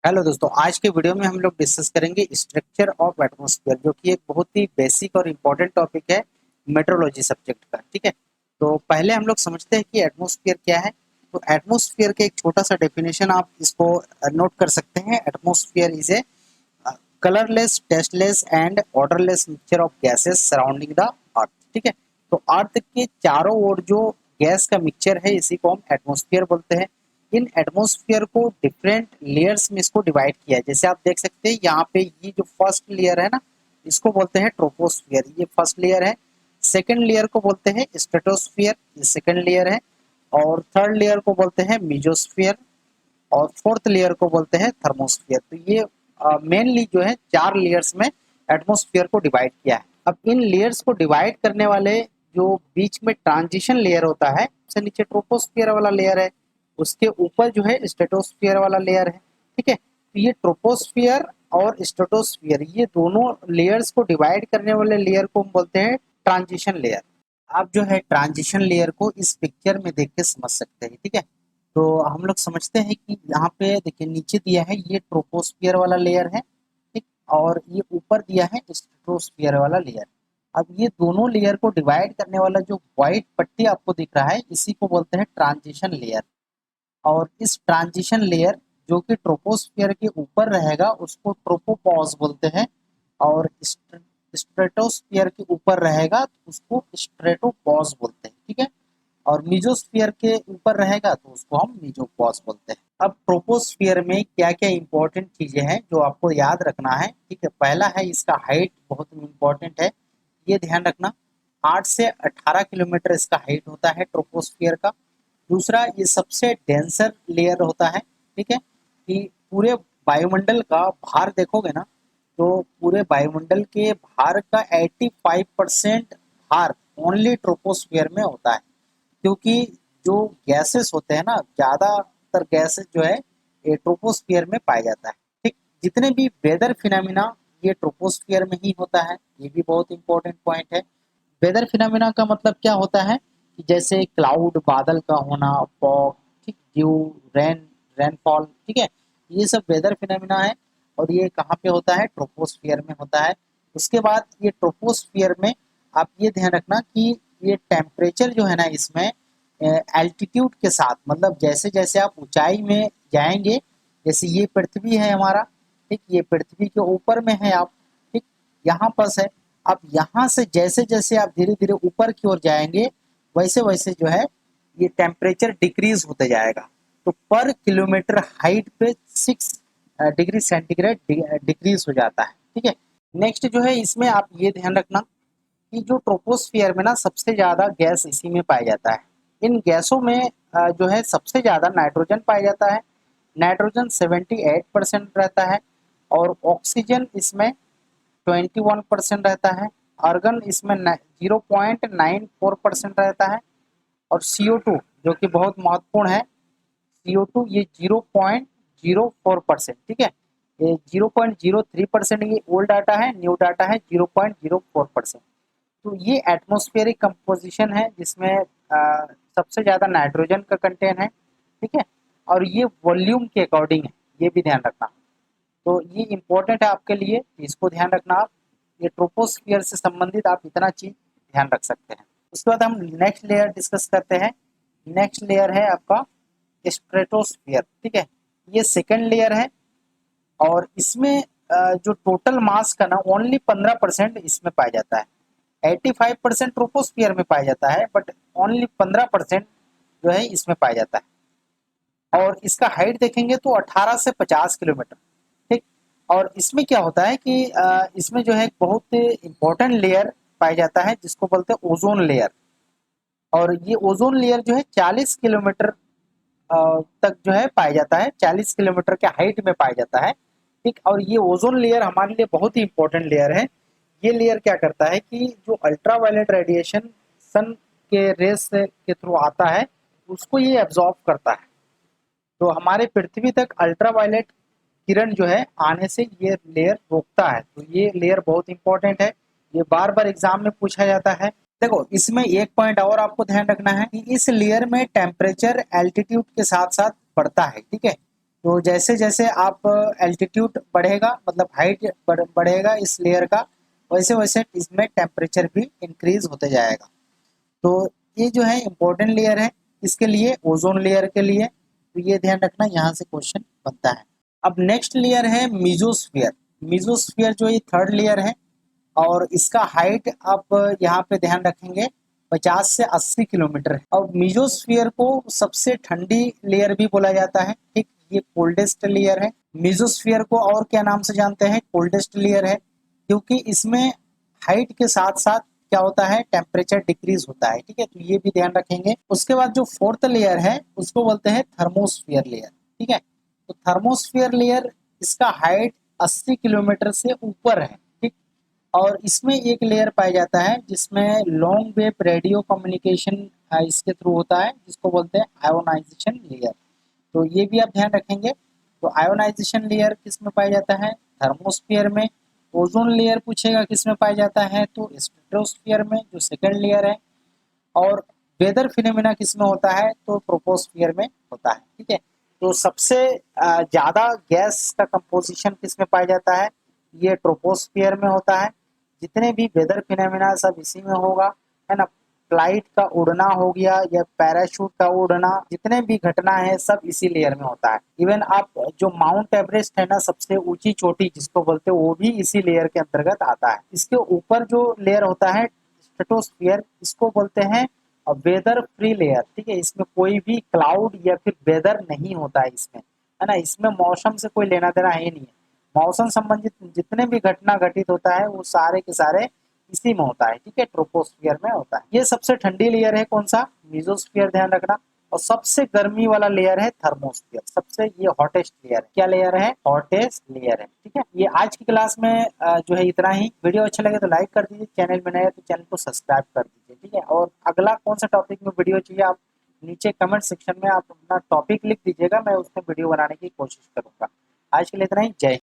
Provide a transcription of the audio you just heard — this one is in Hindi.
हेलो दोस्तों, आज के वीडियो में हम लोग डिस्कस करेंगे स्ट्रक्चर ऑफ एटमॉस्फेयर, जो कि एक बहुत ही बेसिक और इम्पोर्टेंट टॉपिक है मेट्रोलॉजी सब्जेक्ट का। ठीक है, तो पहले हम लोग समझते हैं कि एटमॉस्फेयर क्या है। तो एटमॉस्फेयर के एक छोटा सा डेफिनेशन आप इसको नोट कर सकते हैं। Atmosphere is a colourless, tasteless and odourless mixture of gases surrounding the earth. ठीक है, तो अर्थ के चारों ओर जो गैस का मिक्सचर है, इसी को हम एटमॉस्फेयर बोलते हैं। इन एटमॉस्फेयर को डिफरेंट लेयर्स में इसको डिवाइड किया है। जैसे आप देख सकते हैं यहाँ पे, ये जो फर्स्ट लेयर है ना, इसको बोलते हैं ट्रोपोस्फियर, ये फर्स्ट लेयर है। सेकंड लेयर को बोलते हैं स्ट्रेटोस्फियर, ये सेकंड लेयर है। और थर्ड लेयर को बोलते हैं मीजोस्फियर। और फोर्थ लेयर को बोलते हैं थर्मोस्फियर। तो ये मेनली जो है 4 लेयर्स में एटमॉस्फेयर को डिवाइड किया है। अब इन लेयर्स को डिवाइड करने वाले जो बीच में ट्रांजिशन लेयर होता है, सबसे नीचे ट्रोपोस्फियर वाला लेयर है, उसके ऊपर जो है स्ट्रेटोस्फियर वाला लेयर है। ठीक है, तो ये ट्रोपोस्फियर और स्ट्रेटोस्फियर, ये दोनों लेयर्स को डिवाइड करने वाले लेयर को हम बोलते हैं ट्रांजिशन लेयर। आप जो है ट्रांजिशन लेयर को इस पिक्चर में देख के समझ सकते हैं। ठीक है, तो हम लोग समझते हैं कि यहाँ पे देखिए, नीचे दिया है ये ट्रोपोस्फियर वाला लेयर है। ठीक, और ये ऊपर दिया है स्ट्रेटोस्फियर वाला लेयर। अब ये दोनों लेयर को डिवाइड करने वाला जो व्हाइट पट्टी आपको दिख रहा है, इसी को बोलते हैं ट्रांजिशन लेयर। और इस ट्रांजिशन लेयर जो कि ट्रोपोस्फियर के ऊपर रहेगा, उसको ट्रोपोपॉज बोलते हैं। और स्ट्रेटोस्फियर के ऊपर रहेगा तो उसको स्ट्रेटोपॉज बोलते हैं। ठीक है, और मीजोस्फियर के ऊपर रहेगा तो उसको हम मीजोपॉज बोलते हैं। अब ट्रोपोस्फियर में क्या क्या इंपॉर्टेंट चीजें हैं जो आपको याद रखना है। ठीक है, पहला है इसका हाइट, बहुत इंपॉर्टेंट है, ये ध्यान रखना। 8 से 18 किलोमीटर इसका हाइट होता है ट्रोपोस्फियर का। दूसरा, ये सबसे डेंसर लेयर होता है। ठीक है, कि पूरे वायुमंडल का भार देखोगे ना, तो पूरे वायुमंडल के भार का 85% भार ओनली ट्रोपोस्फियर में होता है। क्योंकि जो गैसेस होते हैं ना, ज्यादातर गैसेस जो है ये ट्रोपोस्फियर में पाया जाता है। ठीक, जितने भी वेदर फिनोमिना, ये ट्रोपोस्फियर में ही होता है। ये भी बहुत इंपॉर्टेंट पॉइंट है। वेदर फिनोमिना का मतलब क्या होता है कि जैसे क्लाउड, बादल का होना, फॉग, ठीक, ड्यू, रेनफॉल। ठीक है, ये सब वेदर फिनोमिना है। और ये कहाँ पे होता है? ट्रोपोस्फियर में होता है। उसके बाद ये ट्रोपोस्फियर में आप ये ध्यान रखना कि ये टेम्परेचर जो है ना, इसमें एल्टीट्यूड के साथ, मतलब जैसे जैसे आप ऊंचाई में जाएंगे, जैसे ये पृथ्वी है हमारा, ठीक, ये पृथ्वी के ऊपर में है आप, ठीक, यहाँ पर है। अब यहाँ से जैसे जैसे आप धीरे धीरे ऊपर की ओर जाएंगे, वैसे वैसे जो है ये टेम्परेचर डिक्रीज होते जाएगा। तो पर किलोमीटर हाइट पे 6 डिग्री सेंटीग्रेड डिक्रीज हो जाता है। ठीक है, नेक्स्ट जो है इसमें आप ये ध्यान रखना कि जो ट्रोपोस्फियर में ना सबसे ज्यादा गैस इसी में पाया जाता है। इन गैसों में जो है सबसे ज्यादा नाइट्रोजन पाया जाता है। नाइट्रोजन 78% रहता है। और ऑक्सीजन इसमें 21% रहता है। आर्गन इसमें 0.94% रहता है। और CO2 जो कि बहुत महत्वपूर्ण है, CO2 ये 0.04%। ठीक है, ये 0.03% ये ओल्ड डाटा है, न्यू डाटा है 0.04%। तो ये एटमॉस्फेरिक कंपोजिशन है जिसमें सबसे ज्यादा नाइट्रोजन का कंटेंट है। ठीक है, और ये वॉल्यूम के अकॉर्डिंग है, ये भी ध्यान रखना। तो ये इंपॉर्टेंट है आपके लिए, इसको ध्यान रखना आप। ये ट्रोपोस्फियर से संबंधित आप इतना चीज ध्यान रख सकते हैं। उसके बाद हम नेक्स्ट लेयर डिस्कस करते हैं। नेक्स्ट लेयर है आपका स्ट्रेटोस्फियर। ठीक है, ये सेकंड लेयर है। और इसमें जो टोटल मास का ना ओनली 15% इसमें पाया जाता है। 85% ट्रोपोस्फियर में पाया जाता है, बट ओनली 15% जो है इसमें पाया जाता है। और इसका हाइट देखेंगे तो 18 से 50 किलोमीटर। ठीक, और इसमें क्या होता है कि इसमें जो है बहुत इंपॉर्टेंट लेयर पाया जाता है, जिसको बोलते हैं ओजोन लेयर। और ये ओजोन लेयर जो है 40 किलोमीटर तक जो है पाया जाता है, 40 किलोमीटर के हाइट में पाया जाता है। ठीक, और ये ओजोन लेयर हमारे लिए बहुत ही इंपॉर्टेंट लेयर है। ये लेयर क्या करता है कि जो अल्ट्रावायलेट रेडिएशन सन के रेस के थ्रू आता है, उसको ये एब्जॉर्ब करता है। तो हमारे पृथ्वी तक अल्ट्रावायलेट किरण जो है आने से ये लेयर रोकता है। तो ये लेयर बहुत इंपॉर्टेंट है, ये बार बार एग्जाम में पूछा जाता है। देखो, इसमें एक पॉइंट और आपको ध्यान रखना है कि इस लेयर में टेम्परेचर एल्टीट्यूड के साथ साथ बढ़ता है। ठीक है, तो जैसे जैसे आप एल्टीट्यूड बढ़ेगा, मतलब हाइट बढ़ेगा इस लेयर का, वैसे वैसे इसमें टेम्परेचर भी इंक्रीज होते जाएगा। तो ये जो है इम्पोर्टेंट लेयर है इसके लिए, ओजोन लेयर के लिए, तो ये ध्यान रखना, यहाँ से क्वेश्चन बनता है। अब नेक्स्ट लेयर है मीजोस्फीयर। मीजोस्फीयर जो ये थर्ड लेयर है, और इसका हाइट आप यहाँ पे ध्यान रखेंगे 50 से 80 किलोमीटर है। और मीजोस्फीयर को सबसे ठंडी लेयर भी बोला जाता है, ठीक, ये कोल्डेस्ट लेयर है। मीजोस्फीयर को और क्या नाम से जानते हैं? कोल्डेस्ट लेयर है, क्योंकि इसमें हाइट के साथ साथ क्या होता है, टेम्परेचर डिक्रीज होता है, ठीक है, तो ये भी ध्यान रखेंगे। उसके बाद जो फोर्थ लेयर है उसको बोलते हैं थर्मोस्फीयर लेयर, ठीक है। तो थर्मोस्फीयर लेयर, इसका हाइट 80 किलोमीटर से ऊपर है, ठीक। और इसमें एक लेयर पाया जाता है जिसमें लॉन्ग वेव रेडियो कम्युनिकेशन इसके थ्रू होता है, जिसको बोलते हैं आयोनाइजेशन लेयर। तो ये भी आप ध्यान रखेंगे। तो आयोनाइजेशन लेयर किस में पाया जाता है? थर्मोस्फीयर में। ओजोन लेयर पूछेगा किस में पाया जाता है? तो स्ट्रेटोस्फीयर में, जो सेकंड लेयर है। और वेदर फिनोमेना किस में होता है? तो ट्रोपोस्फियर में होता है, ठीक है। तो सबसे ज्यादा गैस का कंपोजिशन किस में पाया जाता है? ये ट्रोपोस्फियर में होता है। जितने भी वेदर फिनोमेना सब इसी में होगा, है ना। फ्लाइट का उड़ना हो गया या पैराशूट का उड़ना, जितने भी घटना है सब इसी लेयर में होता है। इवन आप जो माउंट एवरेस्ट है ना, सबसे ऊंची चोटी जिसको बोलते हैं, वो भी इसी लेयर के अंतर्गत आता है। इसके ऊपर जो लेयर होता है स्ट्रेटोस्फीयर, इसको बोलते हैं वेदर फ्री लेयर, ठीक है। इसमें कोई भी क्लाउड या फिर वेदर नहीं होता है इसमें, है ना। इसमें मौसम से कोई लेना देना है नहीं है। मौसम संबंधित जितने भी घटना घटित होता है वो सारे के सारे इसी में होता है, ठीक है, ट्रोपोस्फियर में होता है। ये सबसे ठंडी लेयर है, कौन सा? मीजोस्फीयर, ध्यान रखना। और सबसे गर्मी वाला लेयर है थर्मोस्फीयर, सबसे ये हॉटेस्ट लेयर है। क्या लेयर है? हॉटेस्ट लेयर है, ठीक है। ये आज की क्लास में जो है इतना ही। वीडियो अच्छा लगे तो लाइक कर दीजिए, चैनल में नए हैं तो चैनल को सब्सक्राइब कर दीजिए, ठीक है। और अगला कौन सा टॉपिक में वीडियो चाहिए, आप नीचे कमेंट सेक्शन में आप अपना टॉपिक लिख दीजिएगा, मैं उसमें वीडियो बनाने की कोशिश करूंगा। आज के लिए इतना ही। जय हिंद।